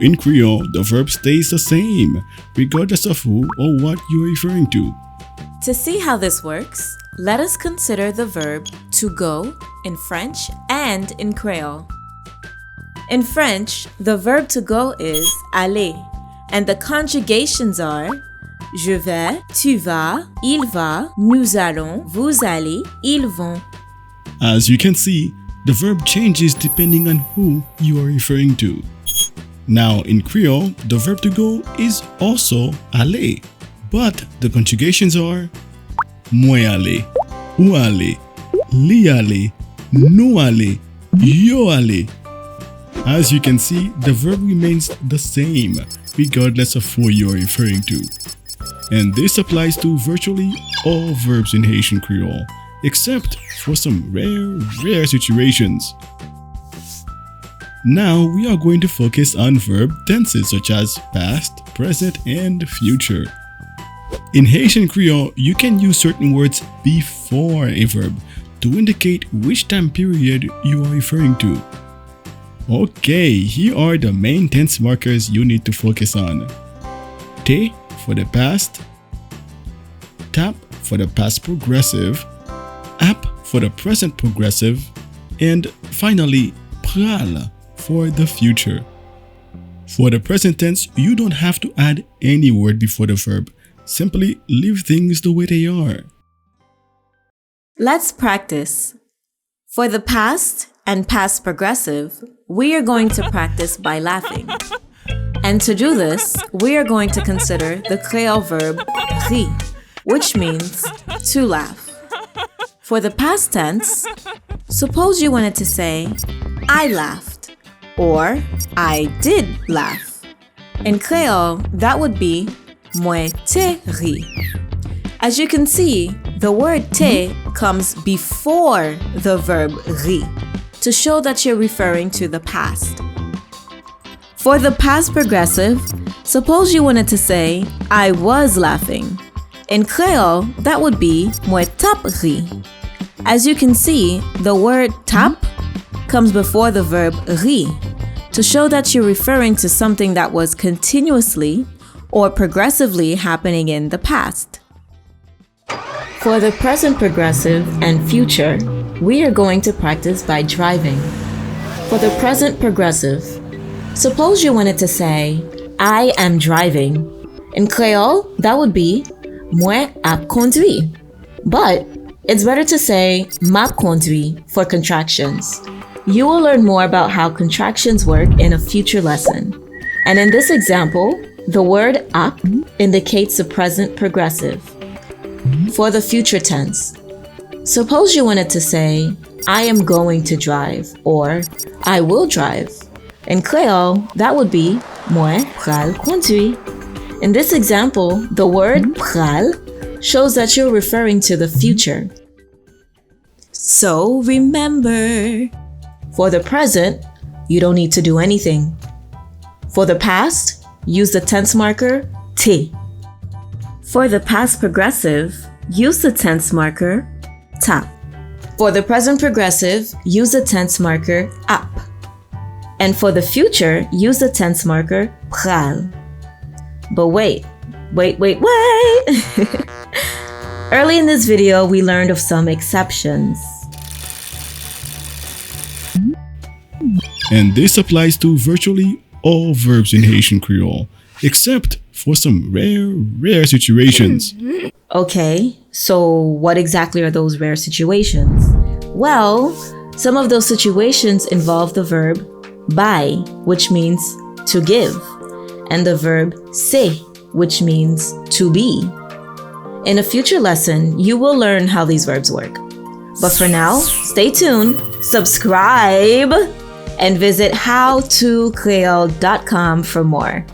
In Creole, the verb stays the same, regardless of who or what you are referring to. To see how this works, let us consider the verb to go in French and in Creole. In French, the verb to go is aller, and the conjugations are je vais, tu vas, il va, nous allons, vous allez, ils vont. As you can see, the verb changes depending on who you are referring to. Now, in Creole, the verb to go is also aller, but the conjugations are moi aller, ou aller, li aller, nous aller, yo aller. As you can see, the verb remains the same, regardless of who you are referring to. And this applies to virtually all verbs in Haitian Creole, except for some rare situations. Now we are going to focus on verb tenses such as past, present, and future. In Haitian Creole, you can use certain words before a verb to indicate which time period you are referring to. Okay, here are the main tense markers you need to focus on. Te for the past, tap for the past progressive, ap for the present progressive, and finally pral for the future. For the present tense, you don't have to add any word before the verb. Simply leave things the way they are. Let's practice. For the past and past progressive, we are going to practice by laughing. And to do this, we are going to consider the Creole verb rire, which means to laugh. For the past tense, suppose you wanted to say, I laughed, or I did laugh. In Creole, that would be moi te ri. As you can see, the word te comes before the verb ri to show that you're referring to the past. For the past progressive, suppose you wanted to say, I was laughing. In Creole, that would be moi tap ri. As you can see, the word tap comes before the verb ri to show that you're referring to something that was continuously or progressively happening in the past. For the present progressive and future, we are going to practice by driving. For the present progressive, suppose you wanted to say, I am driving. In Creole, that would be moi ap conduit. But it's better to say map conduit for contractions. You will learn more about how contractions work in a future lesson. And in this example, the word ap indicates the present progressive. For the future tense, suppose you wanted to say, I am going to drive, or I will drive. In Creole, that would be moi pral conduit. In this example, the word pral shows that you're referring to the future. So remember, for the present, you don't need to do anything. For the past, use the tense marker te. For the past progressive, use the tense marker tap. For the present progressive, use the tense marker ap. And for the future, use the tense marker pral. But wait. Early in this video, we learned of some exceptions. And this applies to virtually all verbs in Haitian Creole, except for some rare situations. Okay, so what exactly are those rare situations? Well, some of those situations involve the verb buy, which means to give, and the verb se, which means to be. In a future lesson, you will learn how these verbs work. But for now, stay tuned, subscribe, and visit howtocreole.com for more.